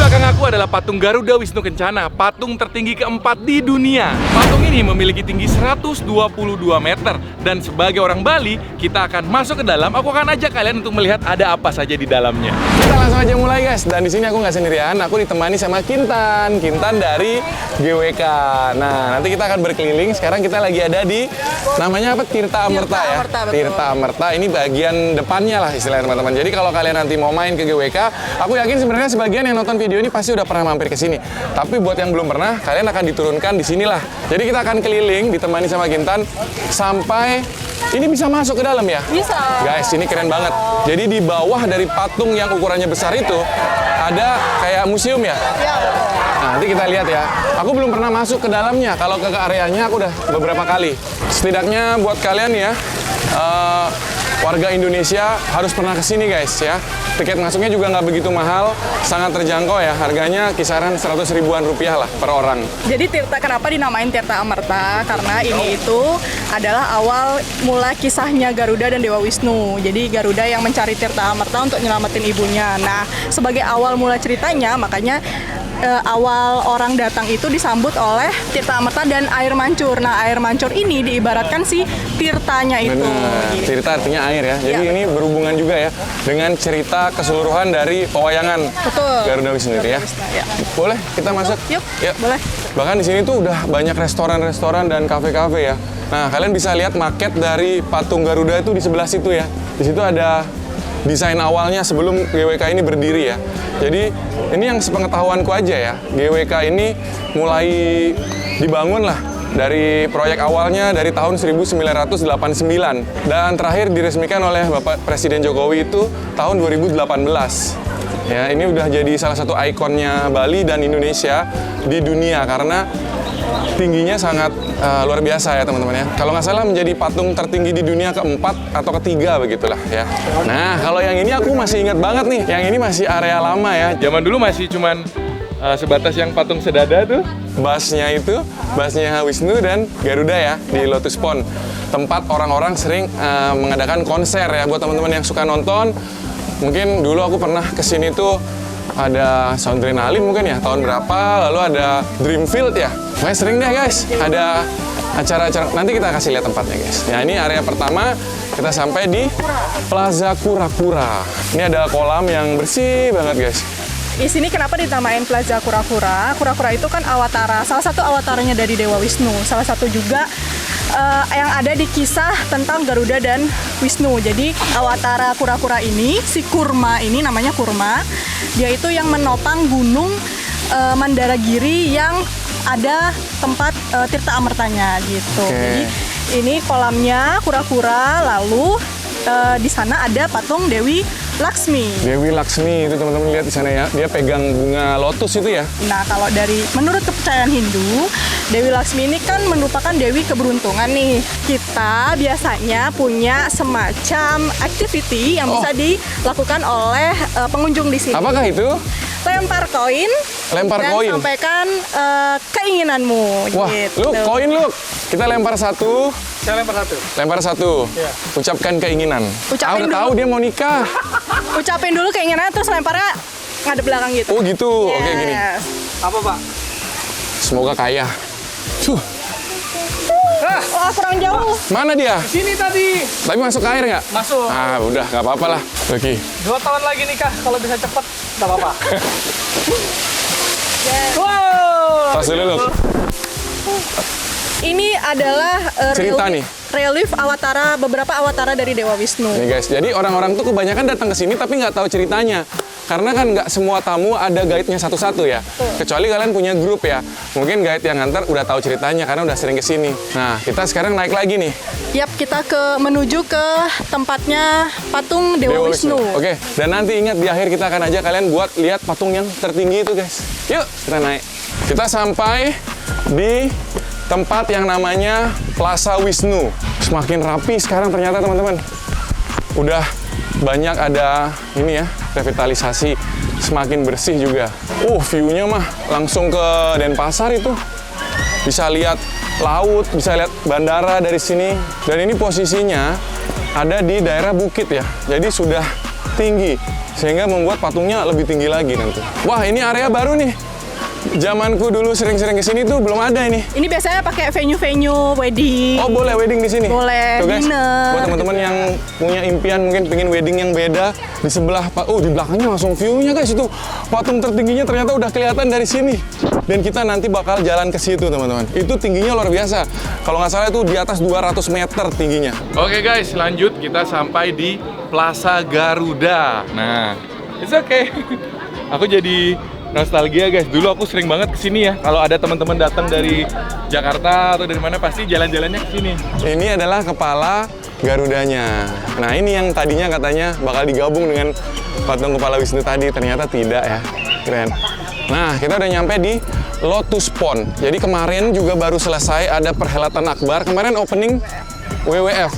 belakang aku adalah patung Garuda Wisnu Kencana, patung tertinggi keempat di dunia. Patung ini memiliki tinggi 122 meter. Dan sebagai orang Bali, kita akan masuk ke dalam. Aku akan ajak kalian untuk melihat ada apa saja di dalamnya. Kita langsung aja mulai guys. Dan di sini aku nggak sendirian, aku ditemani sama Kintan dari GWK. Nah, nanti kita akan berkeliling. Sekarang kita lagi ada di namanya apa? Tirta Amerta ya. Tirta Amerta ini bagian depannya lah istilahnya teman-teman. Jadi kalau kalian nanti mau main ke GWK, aku yakin sebenarnya sebagian yang nonton video ini pasti udah pernah mampir ke sini. Tapi buat yang belum pernah, kalian akan diturunkan di sinilah. Jadi kita akan keliling ditemani sama Kintan sampai ini bisa masuk ke dalam ya? Bisa. Guys, ini keren banget. Jadi di bawah dari patung yang ukurannya besar itu ada kayak museum ya? Iya. Nah, nanti kita lihat ya. Aku belum pernah masuk ke dalamnya. Kalau ke areanya aku udah beberapa kali. Setidaknya buat kalian ya, warga Indonesia harus pernah kesini guys ya. Tiket masuknya juga nggak begitu mahal, sangat terjangkau ya. Harganya kisaran 100 ribuan rupiah lah per orang. Jadi kenapa dinamain Tirta Amerta? Karena ini itu adalah awal mula kisahnya Garuda dan Dewa Wisnu. Jadi Garuda yang mencari Tirta Amerta untuk nyelamatin ibunya. Nah, sebagai awal mula ceritanya, makanya awal orang datang itu disambut oleh Tirta Amerta dan air mancur. Nah, air mancur ini diibaratkan si tirtanya itu. Benar. Tirta artinya air ya. Jadi Ya. ini berhubungan juga ya dengan cerita keseluruhan dari pewayangan Betul. Garuda Wisnu itu ya. Ya. Boleh kita masuk? Yuk, Yuk. boleh. Bahkan di sini tuh udah banyak restoran-restoran dan kafe-kafe ya. Nah, kalian bisa lihat maket dari patung Garuda itu di sebelah situ ya. Di situ ada desain awalnya sebelum GWK ini berdiri ya. Jadi ini yang sepengetahuanku aja ya. GWK ini mulai dibangun lah dari proyek awalnya dari tahun 1989 dan terakhir diresmikan oleh Bapak Presiden Jokowi itu tahun 2018. Ya, ini udah jadi salah satu ikonnya Bali dan Indonesia di dunia karena tingginya sangat luar biasa ya teman-teman ya. Kalau nggak salah menjadi patung tertinggi di dunia keempat atau ketiga begitulah ya. Nah, kalau yang ini aku masih ingat banget nih. Yang ini masih area lama ya. Zaman dulu masih cuman sebatas yang patung sedada tuh. Basnya itu, basnya Wisnu dan Garuda ya di Lotus Pond. Tempat orang-orang sering mengadakan konser ya buat teman-teman yang suka nonton. Mungkin dulu aku pernah kesini tuh ada Soundrenaline mungkin ya tahun berapa, lalu ada Dreamfield ya. Makanya sering deh guys, ada acara-acara. Nanti kita kasih lihat tempatnya guys. Ya ini area pertama, kita sampai di Plaza Kura-Kura. Ini ada kolam yang bersih banget guys. Di sini kenapa dinamain Plaza Kura-Kura? Kura-Kura itu kan awatara, salah satu awataranya dari Dewa Wisnu. Salah satu juga yang ada di kisah tentang Garuda dan Wisnu. Jadi awatara Kura-Kura ini, si Kurma ini namanya Kurma. Dia itu yang menopang gunung Mandaragiri yang ada tempat Tirta Amertanya gitu. Oke. Jadi ini kolamnya Kura-Kura, lalu di sana ada patung Dewi Laksmi. Dewi Laksmi itu teman-teman lihat di sana ya. Dia pegang bunga lotus itu ya. Nah, kalau menurut kepercayaan Hindu, Dewi Laksmi ini kan merupakan dewi keberuntungan nih. Kita biasanya punya semacam activity yang bisa dilakukan oleh pengunjung di sini. Apakah itu? Lempar koin. Lempar dan koin. sampaikan keinginanmu. Wah, gitu. lu koin lu. Kita lempar satu. Saya lempar satu. Lempar satu. Iya. Ucapkan keinginan. Ucapin Udah tahu dulu. dia mau nikah. Ucapin dulu keinginannya, terus lemparnya ngadep belakang gitu. Oh gitu. Oke gini. Yes. Apa, Pak? Semoga kaya. Wah, kurang jauh. Mana dia? Sini tadi. Tapi masuk ke air nggak? Masuk. Ah, udah, nggak apa-apa lah. Oke. 2 tahun lagi nikah, kalau bisa cepet, nggak apa-apa. Yes. Wow. Tos dulu, lu. Ini adalah Cerita nih. relief beberapa awatara dari Dewa Wisnu. Nih guys, jadi orang-orang tuh kebanyakan datang ke sini tapi nggak tahu ceritanya. Karena kan nggak semua tamu ada guide-nya satu-satu ya. Kecuali kalian punya grup ya. Mungkin guide yang ngantar udah tahu ceritanya karena udah sering ke sini. Nah, kita sekarang naik lagi nih. Yap, kita menuju ke tempatnya patung Dewa Wisnu. Oke, dan nanti ingat di akhir kita akan ajak kalian buat lihat patung yang tertinggi itu guys. Yuk, kita naik. Kita sampai di tempat yang namanya Plaza Wisnu. Semakin rapi sekarang ternyata teman-teman. Udah banyak ada ini ya, revitalisasi, semakin bersih juga. View-nya mah langsung ke Denpasar itu. Bisa lihat laut, bisa lihat bandara dari sini. Dan ini posisinya ada di daerah bukit ya. Jadi sudah tinggi, sehingga membuat patungnya lebih tinggi lagi nanti. Wah, ini area baru nih. Zamanku dulu sering-sering kesini tuh belum ada ini. Ini biasanya pakai venue-venue wedding. Oh, boleh wedding di sini? Boleh, Tuh guys, dinner. buat teman-teman yang punya impian mungkin pengen wedding yang beda, di sebelah, di belakangnya langsung view-nya guys, itu patung tertingginya ternyata udah kelihatan dari sini. Dan kita nanti bakal jalan ke situ teman-teman. Itu tingginya luar biasa. Kalau nggak salah itu di atas 200 meter tingginya. Oke guys, lanjut kita sampai di Plaza Garuda. Nah, it's okay. Aku jadi nostalgia guys. Dulu aku sering banget kesini ya. Kalau ada teman-teman datang dari Jakarta atau dari mana pasti jalan-jalannya ke sini. Ini adalah kepala Garudanya. Nah, ini yang tadinya katanya bakal digabung dengan patung kepala Wisnu tadi, ternyata tidak ya. Keren. Nah, kita udah nyampe di Lotus Pond. Jadi kemarin juga baru selesai ada perhelatan akbar. Kemarin opening WWF.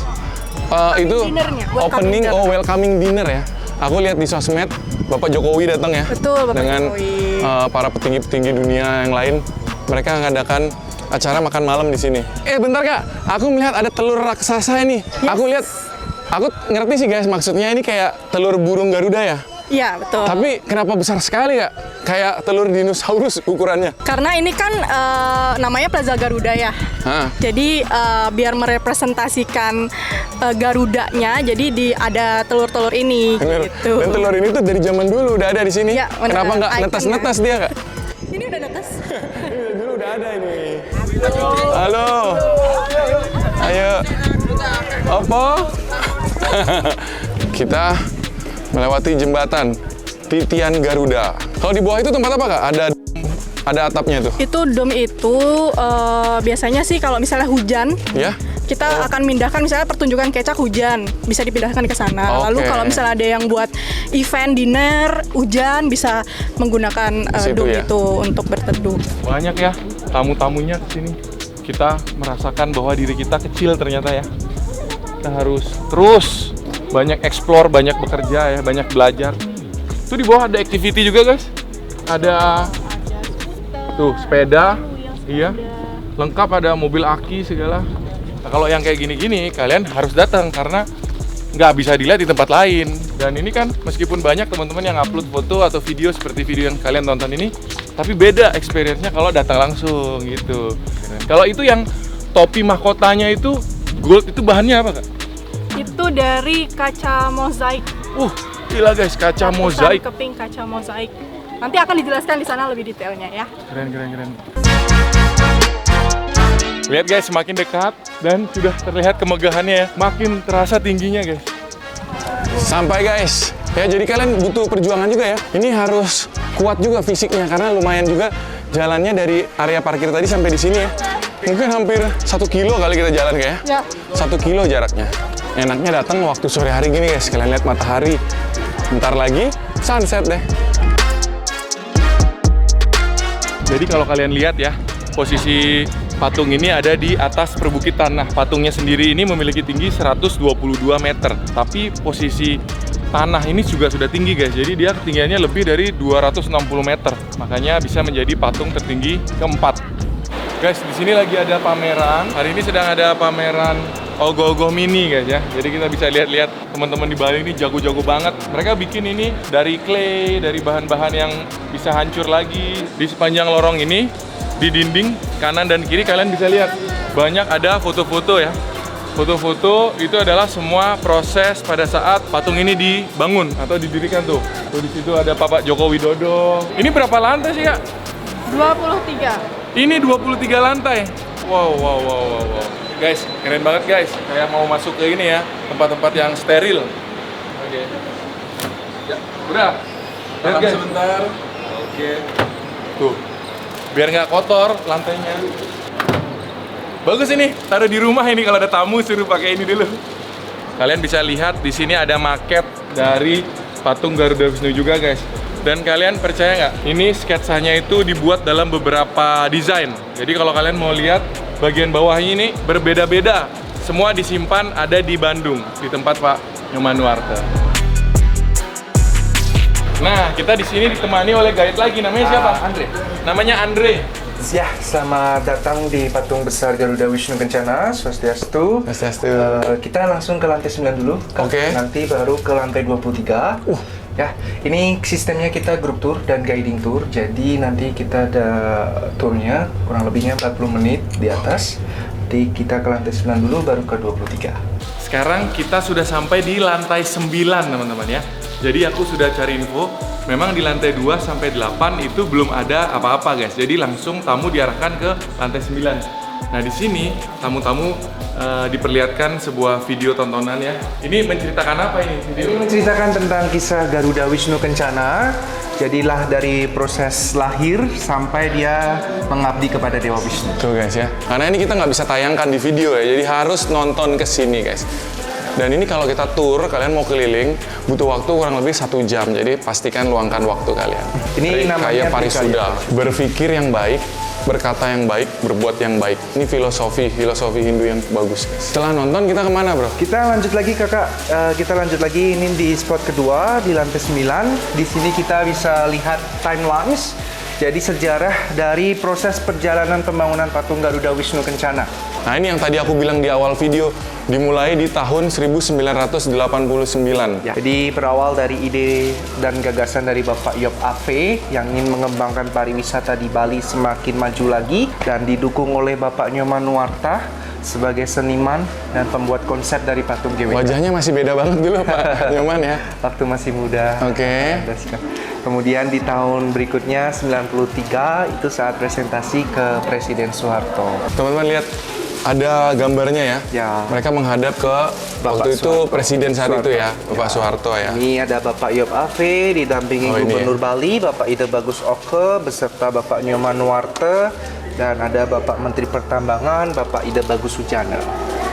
Itu Dinnernya, opening welcoming dinner ya. Aku lihat di sosmed Bapak Jokowi datang ya. Betul, Bapak dengan Jokowi. para petinggi-petinggi dunia yang lain. Mereka mengadakan acara makan malam di sini. Bentar Kak, aku melihat ada telur raksasa ini. Aku lihat, aku ngerti sih guys, maksudnya ini kayak telur burung Garuda ya. Iya, betul. Tapi kenapa besar sekali Kak? Kayak telur dinosaurus ukurannya. Karena ini kan namanya Plaza Garuda ya. Hah. Jadi biar merepresentasikan Garudanya, jadi ada telur-telur ini. Bener. Gitu. Dan telur ini tuh dari zaman dulu udah ada di sini. Ya, bener. Kenapa nggak Ikonnya. netes-netes dia Kak? Ini udah netes. Dulu udah ada ini. Halo. Ayo. Apa? Kita melewati jembatan Titian Garuda. Kalau di bawah itu tempat apa Kak? Ada atapnya tuh. Itu dom itu biasanya sih kalau misalnya hujan, Ya? kita akan mindahkan misalnya pertunjukan kecak hujan, bisa dipindahkan ke sana. Oke. Lalu kalau misalnya ada yang buat event dinner hujan, bisa menggunakan Situ dom ya? itu untuk berteduh. Banyak ya tamu-tamunya ke sini. Kita merasakan bahwa diri kita kecil ternyata ya. Kita harus terus banyak explore, banyak bekerja ya, banyak belajar. Tuh di bawah ada activity juga guys. Ada tuh sepeda, iya, lengkap, ada mobil aki segala. Nah, kalau yang kayak gini-gini kalian harus datang karena nggak bisa dilihat di tempat lain. Dan ini kan meskipun banyak teman-teman yang upload foto atau video seperti video yang kalian tonton ini, tapi beda experience-nya kalau datang langsung gitu. Kalau itu yang topi mahkotanya itu gold, itu bahannya apa Kak? Itu dari kaca mozaik. Gila guys, kaca mozaik. Keping kaca mozaik. Nanti akan dijelaskan di sana lebih detailnya ya. Keren. Lihat guys, semakin dekat dan sudah terlihat kemegahannya ya. Makin terasa tingginya guys. Sampai guys. Ya, jadi kalian butuh perjuangan juga ya. Ini harus kuat juga fisiknya karena lumayan juga jalannya dari area parkir tadi sampai di sini ya. Mungkin hampir 1 kilo kali kita jalan kayak ya. 1 kilo jaraknya. Enaknya datang waktu sore hari gini guys. Kalian lihat matahari. Bentar lagi sunset deh. Jadi kalau kalian lihat ya, posisi patung ini ada di atas perbukitan. Nah, patungnya sendiri ini memiliki tinggi 122 meter. Tapi posisi tanah ini juga sudah tinggi guys. Jadi dia ketinggiannya lebih dari 260 meter. Makanya bisa menjadi patung tertinggi keempat. Guys, di sini lagi ada pameran. Hari ini sedang ada pameran ogoh-ogoh mini guys ya. Jadi kita bisa lihat-lihat teman-teman di Bali ini jago-jago banget. Mereka bikin ini dari clay, dari bahan-bahan yang bisa hancur lagi. Di sepanjang lorong ini, di dinding kanan dan kiri kalian bisa lihat banyak ada foto-foto ya. Foto-foto itu adalah semua proses pada saat patung ini dibangun atau didirikan tuh. Tuh di situ ada Bapak Joko Widodo. Ini berapa lantai sih Kak? 23. Ini 23 lantai. Wow. Guys, keren banget guys. Kayak mau masuk ke ini ya, tempat-tempat yang steril. Oke. Ya, udah. Lihat guys. Sebentar. Oke. Tuh. Biar nggak kotor lantainya. Bagus ini, taruh di rumah ini kalau ada tamu suruh pakai ini dulu. Kalian bisa lihat di sini ada maket dari patung Garuda Wisnu juga guys. Dan kalian percaya nggak? Ini sketsanya itu dibuat dalam beberapa desain. Jadi kalau kalian mau lihat bagian bawahnya ini berbeda-beda. Semua disimpan ada di Bandung di tempat Pak Nyoman Nuarte. Nah, kita di sini ditemani oleh guide lagi. Namanya siapa? Andre. Namanya Andre. Ya, selamat datang di Patung Besar Garuda Wisnu Kencana, Swastiastu. Swastiastu. Kita langsung ke lantai 9 dulu, Kak. Oke. Nanti baru ke lantai 23. Ya, ini sistemnya kita grup tour dan guiding tour. Jadi nanti kita ada tournya, kurang lebihnya 40 menit di atas. Nanti kita ke lantai 9 dulu, baru ke 23. Sekarang kita sudah sampai di lantai 9 teman-teman ya. Jadi aku sudah cari info, memang di lantai 2 sampai 8 itu belum ada apa-apa guys. Jadi langsung tamu diarahkan ke lantai 9. Nah di sini tamu-tamu diperlihatkan sebuah video tontonan ya. Ini menceritakan apa ini video? Ini menceritakan tentang kisah Garuda Wisnu Kencana. Jadilah dari proses lahir sampai dia mengabdi kepada Dewa Wisnu. Tuh guys ya. Karena ini kita nggak bisa tayangkan di video ya, jadi harus nonton ke sini guys. Dan ini kalau kita tour, kalian mau keliling, butuh waktu kurang lebih 1 jam. Jadi pastikan luangkan waktu kalian. Ini namanya Trikaya Parisuda. Berpikir yang baik, berkata yang baik, berbuat yang baik. Ini filosofi Hindu yang bagus. Setelah nonton kita kemana bro? Kita lanjut lagi kakak, kita lanjut lagi ini di spot kedua di lantai 9. Di sini kita bisa lihat timelines. Jadi sejarah dari proses perjalanan pembangunan patung Garuda Wisnu Kencana. Nah ini yang tadi aku bilang di awal video, dimulai di tahun 1989. Ya, jadi berawal dari ide dan gagasan dari Bapak Yop Ave yang ingin mengembangkan pariwisata di Bali semakin maju lagi dan didukung oleh Bapak Nyoman Nuwarta sebagai seniman dan pembuat konsep dari patung GWK. Wajahnya masih beda banget dulu Pak Nyoman ya. Waktu masih muda. Oke. Kemudian di tahun berikutnya 93 itu saat presentasi ke Presiden Soeharto. Teman-teman lihat ada gambarnya ya. Ya. Mereka menghadap ke Bapak waktu itu Soeharto. presiden saat itu ya, Bapak Soeharto ya. Ini ada Bapak Yop Ave didampingi Oh, ini Gubernur Bali, Bapak Ide Bagus Oke beserta Bapak Nyoman Nuwarta dan ada Bapak Menteri Pertambangan, Bapak Ide Bagus Sujana.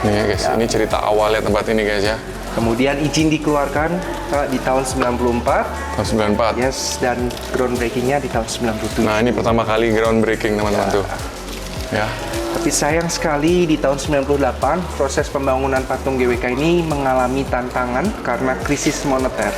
Nih ya guys, ini cerita awalnya tempat ini guys ya. Kemudian izin dikeluarkan di tahun 94. Tahun 94. Yes, dan groundbreakingnya di tahun 97. Nah ini pertama kali groundbreaking teman-teman tuh. Ya. Tapi sayang sekali di tahun 98 proses pembangunan patung GWK ini mengalami tantangan karena krisis moneter.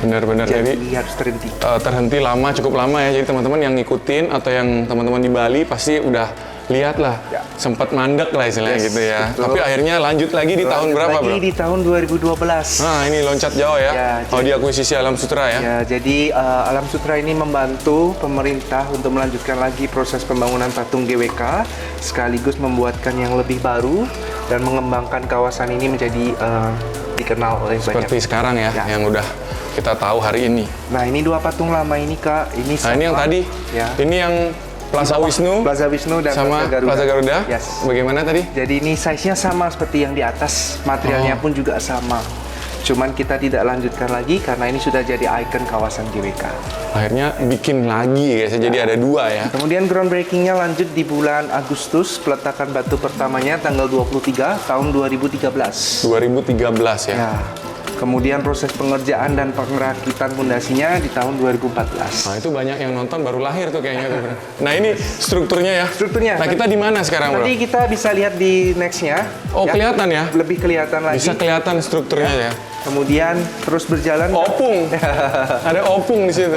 Benar-benar Jadi jadi harus terhenti. terhenti lama, cukup lama ya. Jadi teman-teman yang ngikutin atau yang teman-teman di Bali pasti udah lihat lah, Ya. sempat mandek lah istilahnya Yes, gitu ya. betul. Tapi akhirnya lanjut lagi di tahun berapa bro? Lagi di tahun 2012. Nah ini loncat jauh ya, Ya, di akuisisi Alam Sutra ya. Ya, jadi Alam Sutra ini membantu pemerintah untuk melanjutkan lagi proses pembangunan patung GWK, sekaligus membuatkan yang lebih baru dan mengembangkan kawasan ini menjadi dikenal oleh banyak. Seperti sekarang ya, Ya. yang udah kita tahu hari ini. Nah, ini 2 patung lama ini Kak, ini Nah ini yang sama. tadi, Ya. ini yang Plaza Wisnu Plaza Wisnu dan sama Plaza Garuda. Yes. Bagaimana tadi? Jadi ini size-nya sama seperti yang di atas, materialnya pun juga sama. Cuman kita tidak lanjutkan lagi karena ini sudah jadi ikon kawasan GWK. Akhirnya bikin lagi guys, jadi ada 2 ya. Kemudian groundbreaking-nya lanjut di bulan Agustus, peletakan batu pertamanya tanggal 23 tahun 2013. 2013 ya. Ya. Kemudian proses pengerjaan dan pengerakitan pondasinya di tahun 2014. Nah itu banyak yang nonton baru lahir tuh kayaknya tuh, bro. Nah ini strukturnya ya. Strukturnya. Nah kita di mana sekarang bro? Nanti kita bisa lihat di next-nya. Oh kelihatan ya? Lebih kelihatan lagi. Bisa kelihatan strukturnya ya. Kemudian terus berjalan. Opung. Ada opung di situ.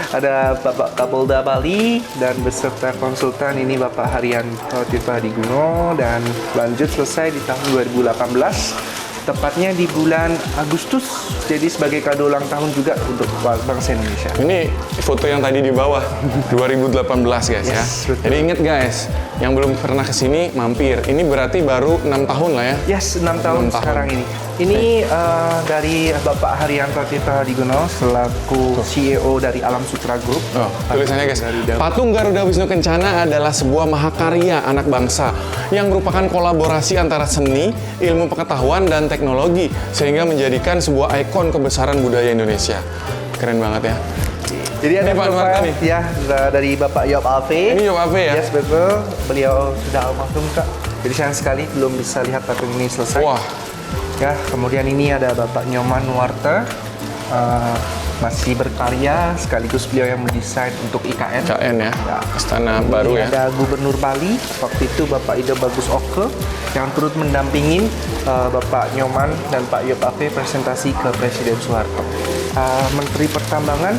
Ada Bapak Kapolda Bali dan beserta konsultan ini Bapak Haryanto Tirta Hadiguno dan lanjut selesai di tahun 2018. Tepatnya di bulan Agustus, jadi sebagai kado ulang tahun juga untuk bangsa Indonesia. Ini foto yang tadi di bawah 2018 guys ya. Yes, betul. Jadi inget guys, yang belum pernah kesini mampir. Ini berarti baru 6 tahun lah ya. Yes, 6 tahun 6 tahun. sekarang ini. Ini dari Bapak Haryanto Tirta Hadiguno selaku CEO dari Alam Sutra Group. Oh, tulisannya guys, Garuda. Patung Garuda Wisnu Kencana adalah sebuah mahakarya anak bangsa yang merupakan kolaborasi antara seni, ilmu pengetahuan, dan teknologi sehingga menjadikan sebuah ikon kebesaran budaya Indonesia. Keren banget ya. Jadi ada Ini Pak Nuwarta profil nih. ya dari Bapak Yop Ave. Ini Yop Ave ya? Yes, betul. Beliau sudah almarhum Kak. Jadi sayang sekali belum bisa lihat patung ini selesai. Wah, Ya, kemudian ini ada Bapak Nyoman Nuwarta. Masih berkarya sekaligus beliau yang mendesain untuk IKN. KN ya, Ya. Istana Ini Baru ya. ada Gubernur Bali waktu itu Bapak Ide Bagus Oke yang turut mendampingin Bapak Nyoman dan Pak Yop Ave presentasi ke Presiden Soeharto. Menteri Pertambangan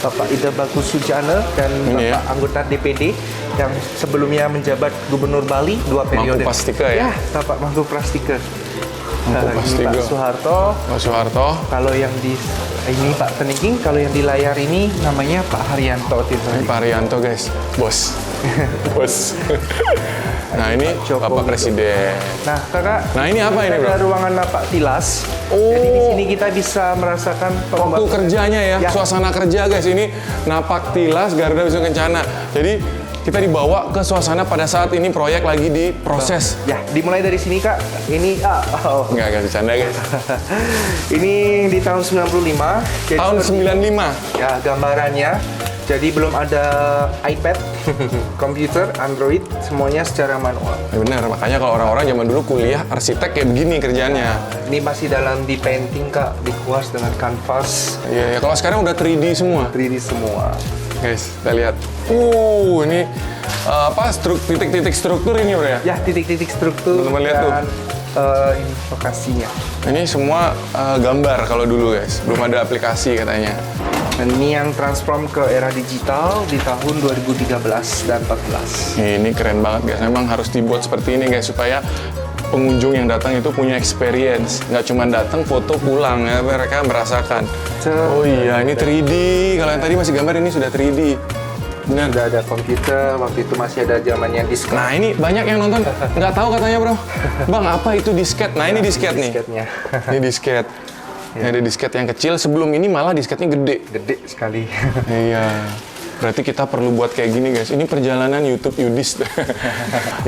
Bapak Ida Bagus Sujana dan Ini Bapak anggota DPD yang sebelumnya menjabat Gubernur Bali 2 periode. Mangku Pastika ya? Ya, Bapak Mangku Pastika. Mangku Ini Pastika. Pak Soeharto. Pak Soeharto. Kalau yang di ini Pak Teningking, kalau yang di layar ini namanya Pak Haryanto Ini Tirta. Pak Haryanto guys, bos. Bos. Nah ini Joko Bapak Widodo. Presiden. Nah, Kakak, Nah ini apa ini ada bro? ruangan napak tilas. Oh. Jadi di sini kita bisa merasakan Waktu pembangunan. kerjanya ya, Ya. suasana kerja guys. Ini napak tilas Garuda Wisnu Kencana. Jadi kita dibawa ke suasana pada saat ini proyek lagi diproses. Ya, dimulai dari sini Kak. Ini Enggak bercanda guys. ini di tahun 95. Jadi Tahun 95. ya gambarannya. Jadi belum ada iPad, komputer, Android, semuanya secara manual. Ya benar, makanya kalau orang-orang zaman dulu kuliah arsitek kayak begini kerjaannya. Ini masih dalam di painting Kak, dikuas dengan kanvas, Iya, ya, kalau sekarang udah 3D semua. 3D semua. Guys, kita lihat. Ini apa titik-titik struktur ini bro ya? Ya, titik-titik struktur Teman-teman lihat tuh. dan ini lokasinya. Ini semua gambar kalau dulu guys, belum ada aplikasi katanya. Dan ini yang transform ke era digital di tahun 2013 dan 14. Ini keren banget guys, memang harus dibuat seperti ini guys supaya pengunjung yang datang itu punya experience, nggak cuma datang foto pulang ya, mereka merasakan. Oh iya, ini 3D. Kalau yang tadi masih gambar, ini sudah 3D. Benar. Sudah ada komputer, waktu itu masih ada zamannya disket. Nah ini banyak yang nonton nggak tahu katanya bro, bang apa itu disket? Nah ini disket nih. Disketnya. Ini disket. Ini ada disket yang kecil. Sebelum ini malah disketnya gede. Gede sekali. Iya. Berarti kita perlu buat kayak gini guys. Ini perjalanan YouTube Yudis.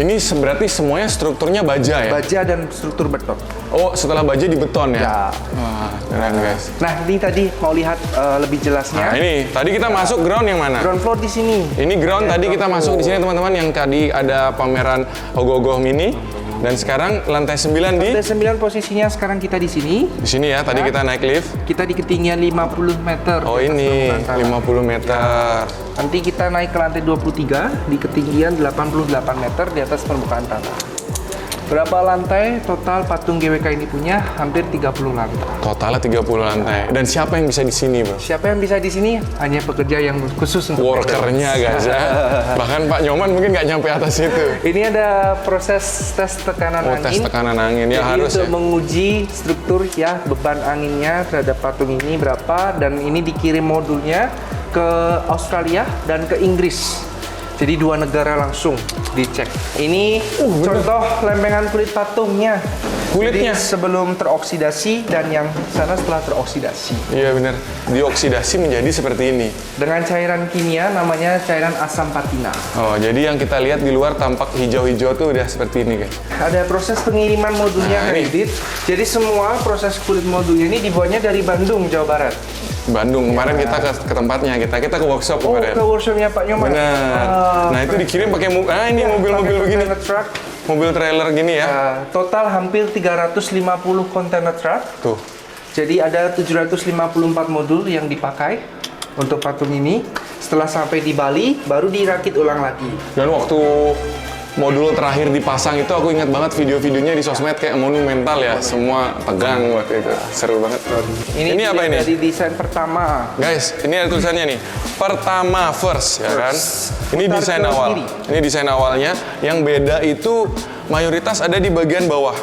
Ini berarti semuanya strukturnya baja ya? Baja dan struktur beton. Oh setelah baja di beton ya? Ya. Wah keren guys. Nah, ini tadi mau lihat lebih jelasnya. Nah ini tadi kita masuk ground yang mana? Ground floor di sini. Ini ground tadi kita masuk di sini teman-teman, yang tadi ada pameran Ogoh-Ogoh Mini. Dan sekarang lantai 9 di Lantai 9 posisinya sekarang kita di sini. sini ya. Tadi kita naik lift. Kita di ketinggian 50 meter. Oh di atas ini permukaan tanah. 50 meter. Nanti kita naik ke lantai 23 di ketinggian 88 meter di atas permukaan tanah. Berapa lantai total patung GWK ini punya? Hampir 30 lantai. Totalnya 30 lantai. Dan siapa yang bisa di sini, bro? Siapa yang bisa di sini? Hanya pekerja yang khusus untuk Workernya guys ya. Bahkan Pak Nyoman mungkin nggak nyampe atas itu. Ini ada proses tes tekanan Oh, angin. tes tekanan angin ya Jadi harus untuk ya. menguji struktur ya beban anginnya terhadap patung ini berapa, dan ini dikirim modulnya ke Australia dan ke Inggris. Jadi 2 negara langsung dicek. Ini contoh lempengan kulit patungnya. Kulitnya? Jadi sebelum teroksidasi dan yang sana setelah teroksidasi. Iya benar. Dioksidasi menjadi seperti ini. Dengan cairan kimia namanya cairan asam patina. Oh, jadi yang kita lihat di luar tampak hijau-hijau tuh udah seperti ini guys. Ada proses pengiriman modulnya Nah, ke ini. Reddit. Jadi semua proses kulit modulnya ini dibuatnya dari Bandung, Jawa Barat. Bandung kemarin kita ke tempatnya, kita ke workshop Oh, kemarin. ke workshopnya Pak Nyoman. Benar. Nah itu dikirim pakai ini mobil-mobil pakai begini, container truck. mobil trailer gini ya. Total hampir 350 container truck. Tuh. Jadi ada 754 modul yang dipakai untuk patung ini. Setelah sampai di Bali, baru dirakit ulang lagi. Dan waktu modul terakhir dipasang itu aku ingat banget video-videonya di sosmed kayak monumental ya, semua tegang waktu itu, seru banget. Ini apa ini? Dari desain pertama. Guys, ini ada tulisannya nih, pertama first ya kan? Ini Putar desain ke awal. kiri. Ini desain awalnya. Yang beda itu mayoritas ada di bagian bawah.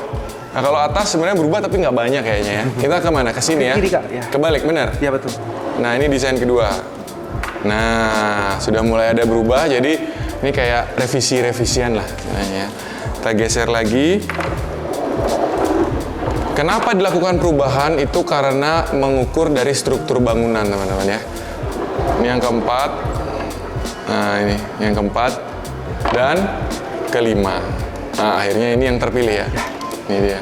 Nah kalau atas sebenarnya berubah tapi nggak banyak kayaknya ya. Kita kemana? Ke sini ya? Ke kiri, Kak, ya. Kebalik benar? Ya betul. Nah ini desain kedua. Nah sudah mulai ada berubah, jadi ini kayak revisi-revisian lah istilahnya. Kita geser lagi. Kenapa dilakukan perubahan? Itu karena mengukur dari struktur bangunan teman-teman ya. Ini yang keempat. Nah ini yang keempat dan kelima. Nah akhirnya ini yang terpilih ya. Ini dia.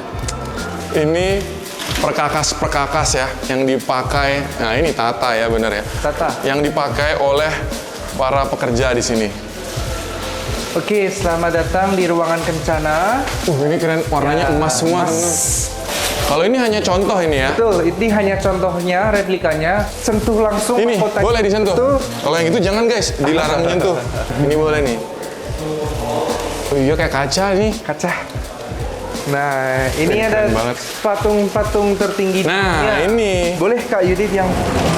Ini perkakas-perkakas ya yang dipakai. Nah ini tata ya bener ya. Tata. Yang dipakai oleh para pekerja di sini. Oke, selamat datang di ruangan kencana. Ini keren, warnanya emas semua. Kalau ini hanya contoh ini ya. Betul, ini hanya contohnya, replikanya. Sentuh langsung Ini mahkotanya. boleh disentuh. Tuh. Kalau yang itu jangan guys, dilarang menyentuh. Ini boleh nih. Oh iya kayak kaca nih. Kaca. Nah, ini ada Keren banget. patung-patung tertinggi di Nah, dunia. ini. Boleh Kak Yudit yang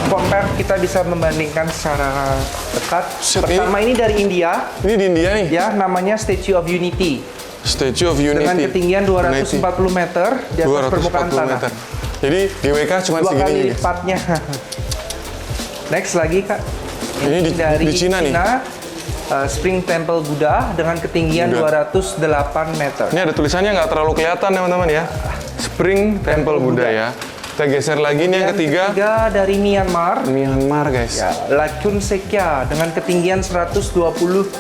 compare, kita bisa membandingkan secara dekat. Set, Pertama ini dari India, Ini di India nih. ya, namanya Statue of Unity. Statue of Unity. Dengan ketinggian 240 meter di atas permukaan 240 tanah. meter. Jadi GWK cuma Dua segini. kali guys. lipatnya. Next lagi Kak. Ini di Cina nih. Spring Temple Buddha dengan ketinggian Buddha. 208 meter. Ini ada tulisannya nggak terlalu kelihatan teman-teman ya. Spring Temple Buddha ya. Kita geser lagi nih yang ketiga. Dari Myanmar. Myanmar guys. Ya, Lachun Sekya dengan ketinggian 129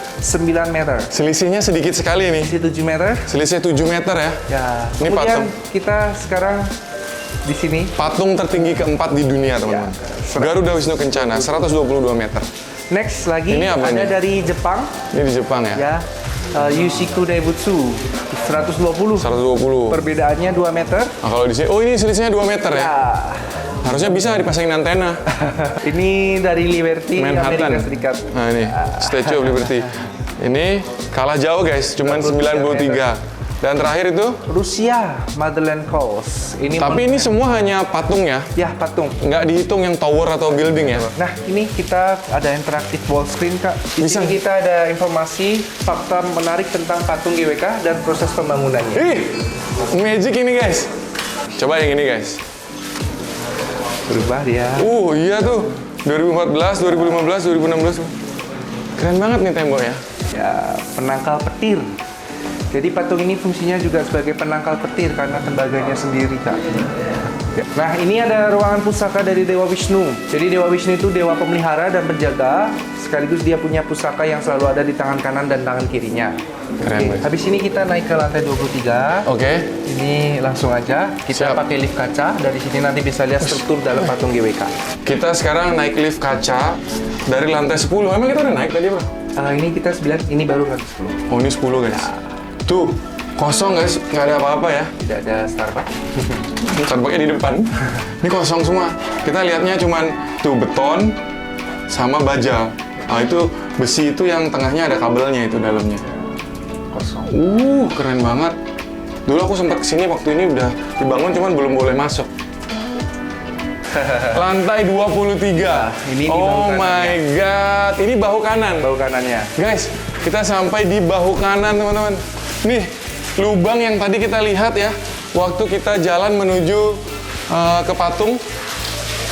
meter. Selisihnya sedikit sekali nih. Di 7 meter. Selisih 7 meter ya. Ya. Ini Kemudian patung. kita sekarang di sini. Patung tertinggi keempat di dunia teman-teman. Ya. Garuda Wisnu Kencana 122 meter. Next lagi Ini apa ada ini? dari Jepang. Ini di Jepang ya. Ya. Yushiku Daibutsu 120. 120. Perbedaannya 2 meter. Nah, kalau di sini, oh ini selisihnya 2 meter ya. Ya. Harusnya bisa dipasangin antena. Ini dari Liberty, Manhattan. Amerika Serikat. Nah ini Statue of Liberty. Ini kalah jauh guys, cuman 93. Dan terakhir itu, Rusia, Madeleine Falls. Ini tapi ini semua hanya patung ya, ya patung. nggak dihitung yang tower atau building ya. Nah, ini kita ada interaktif wall screen, Kak. Di Bisa. sini kita ada informasi, fakta menarik tentang patung GWK dan proses pembangunannya. Ih, magic ini guys. Coba yang ini guys. Berubah dia. Iya tuh, 2014, 2015, 2016. Keren banget nih temboknya. Ya, penangkal petir. Jadi patung ini fungsinya juga sebagai penangkal petir karena tembaganya sendiri, Kak. Nah, ini ada ruangan pusaka dari Dewa Wisnu. Jadi Dewa Wisnu itu dewa pemelihara dan penjaga, sekaligus dia punya pusaka yang selalu ada di tangan kanan dan tangan kirinya. Keren, Oke, Mas. habis ini kita naik ke lantai 23. Oke, Ini langsung aja kita Siap. pakai lift kaca. Dari sini nanti bisa lihat struktur dalam patung GWK. kita sekarang naik lift kaca dari lantai 10. Emang kita udah naik tadi bro? Ini kita 9, ini baru lantai 10. Oh ini 10 guys. Tuh, kosong guys, nggak ada apa-apa ya. Tidak ada Starbucks. Starbucksnya di depan. Ini kosong semua. Kita lihatnya cuman tuh beton sama baja. Nah itu besi itu yang tengahnya ada kabelnya itu dalamnya. Kosong. Keren banget. Dulu aku sempat kesini waktu ini udah dibangun cuman belum boleh masuk. Lantai 23. ini di oh bahu my god, ini bahu kanan. Bahu kanannya. Guys, kita sampai di bahu kanan teman-teman. Nih, lubang yang tadi kita lihat ya, waktu kita jalan menuju ke patung.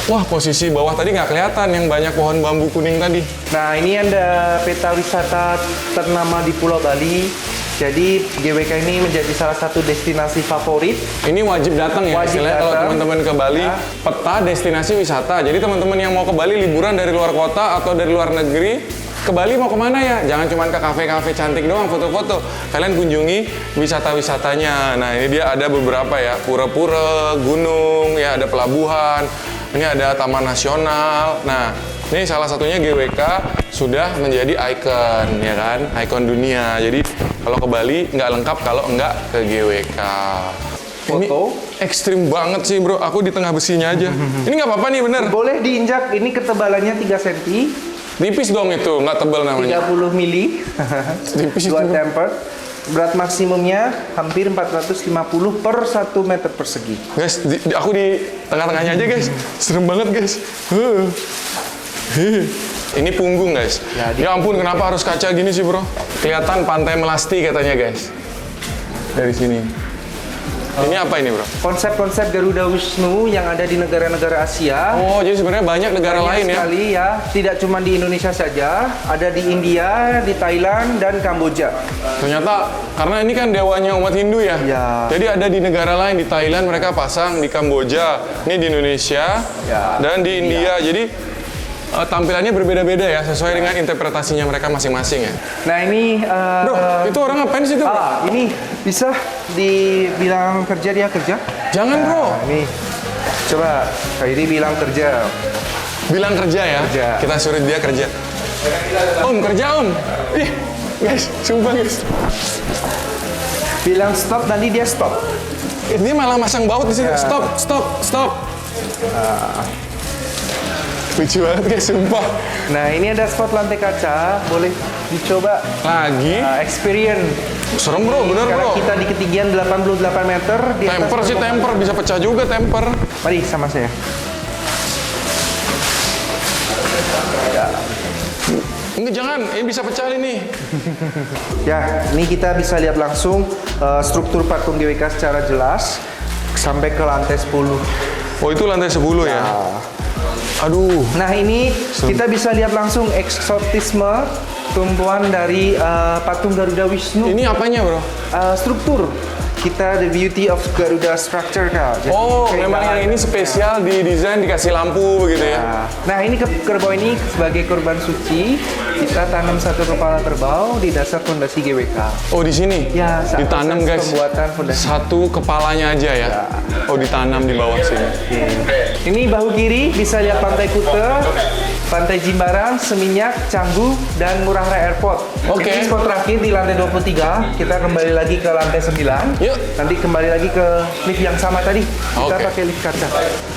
Wah, posisi bawah tadi nggak kelihatan yang banyak pohon bambu kuning tadi. Nah, ini ada peta wisata ternama di Pulau Bali. Jadi GWK ini menjadi salah satu destinasi favorit. Ini wajib datang ya, Wajib istilahnya kalau datang. teman-teman ke Bali, Ya. peta destinasi wisata. Jadi teman-teman yang mau ke Bali liburan dari luar kota atau dari luar negeri, ke Bali mau kemana ya? Jangan cuma ke kafe-kafe cantik doang, foto-foto. Kalian kunjungi wisata-wisatanya. Nah ini dia ada beberapa ya, pura-pura, gunung, ya ada pelabuhan, ini ada taman nasional. Nah ini salah satunya GWK sudah menjadi ikon, ya kan? Ikon dunia. Jadi kalau ke Bali nggak lengkap kalau nggak ke GWK. Ini Foto. ekstrim banget sih bro, aku di tengah besinya aja. Ini nggak apa-apa nih bener. Boleh diinjak, ini ketebalannya 3 cm, Tipis dong itu, nggak tebal namanya. 30 mili, Tipis itu. 2 tempered. Berat maksimumnya hampir 450 per 1 meter persegi. Guys, aku di tengah-tengahnya aja guys. Serem banget guys. Ini punggung guys. Ya ampun, kenapa harus kaca gini sih bro? Kelihatan pantai Melasti katanya guys. Dari sini. Ini apa ini bro? Konsep-konsep Garuda Wisnu yang ada di negara-negara Asia. Oh, jadi sebenarnya banyak negara Banyak lain ya? sekali ya, tidak cuma di Indonesia saja, ada di India, di Thailand, dan Kamboja. Ternyata karena ini kan dewanya umat Hindu ya. Ya. Jadi ada di negara lain, di Thailand mereka pasang, di Kamboja, ini di Indonesia, Ya. dan di India. Jadi tampilannya berbeda-beda ya, sesuai dengan interpretasinya mereka masing-masing ya. Nah ini, Bro, itu orang ngapain sih itu? Bro? ini bisa dibilang kerja, dia kerja. Jangan bro, Nah, ini coba Kak Yudi bilang kerja. bilang kerja ya. Kerja. Kita suruh dia kerja. Om, kerja om. Ih, guys, sumpah guys. Bilang stop, nanti dia stop. Dia malah masang baut di sini. Stop, stop, stop. Lucu banget guys, sumpah. Nah ini ada spot lantai kaca, boleh dicoba Lagi. experience Serem bro, bener Karena bro. kita di ketinggian 88 meter. Di atas Temper sih permukaan. temper, bisa pecah juga temper. Mari sama saya. Enggak, jangan, ini bisa pecah ini. Ya, ini kita bisa lihat langsung struktur patung GWK secara jelas sampai ke lantai 10. Oh itu lantai 10 ya? Aduh. Nah, ini kita bisa lihat langsung eksotisme tumpuan dari patung Garuda Wisnu. Ini apanya bro? Struktur. Kita the beauty of Garuda structure, Kak. Jadi, Oh, memang keindahan. yang ini spesial didesain dikasih lampu begitu ya? Nah, ini kerbau ini sebagai korban suci, kita tanam satu kepala kerbau di dasar fondasi GWK. Oh di sini? Ya, saat ditanam proses guys. pembuatan fondasi. Satu kepalanya aja ya? Oh ditanam di bawah sini. Ini bahu kiri bisa lihat Pantai Kute, Pantai Jimbaran, Seminyak, Canggu, dan Ngurah Rai Airport. Oke. Ini spot terakhir di lantai 23. Kita kembali lagi ke lantai 9. Yuk. Nanti kembali lagi ke lift yang sama tadi. Kita Oke. pakai lift kaca.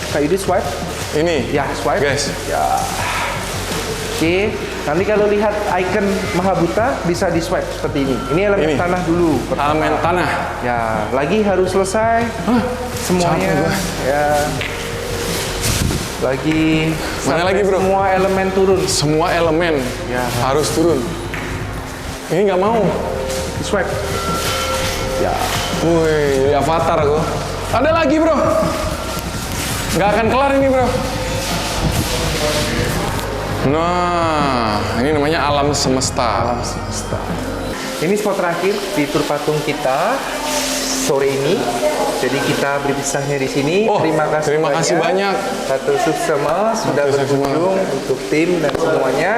Kak Yudi swipe. Ini? Ya, swipe. Guys. Ya. Oke. Nanti kalau lihat icon Mahabuta bisa di swipe seperti ini. Ini elemen Ini. tanah dulu. pertama. Elemen tanah. Ya, lagi harus selesai. Semuanya. Capek gua. Ya. Lagi. Mana sampai lagi, bro? Semua elemen turun. Semua elemen Ya. harus turun. Ini nggak mau. Di swipe. Ya. Wih, jadi avatar gua. Ada lagi bro. Nggak akan kelar ini bro. Nah, ini namanya alam semesta. Semesta. Ini spot terakhir di tur patung kita sore ini. Jadi kita berpisahnya di sini. Oh, terima kasih banyak. Satu sama sudah Satu sama. berkunjung untuk tim dan semuanya.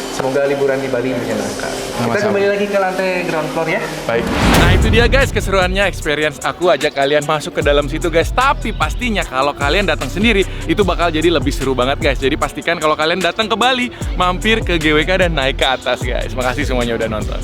Semoga liburan di Bali menyenangkan. Kita Sama-sama. kembali lagi ke lantai ground floor ya. Baik. Nah itu dia guys keseruannya, experience aku ajak kalian masuk ke dalam situ guys. Tapi pastinya kalau kalian datang sendiri itu bakal jadi lebih seru banget guys. Jadi pastikan kalau kalian datang ke Bali mampir ke GWK dan naik ke atas guys. Makasih semuanya udah nonton.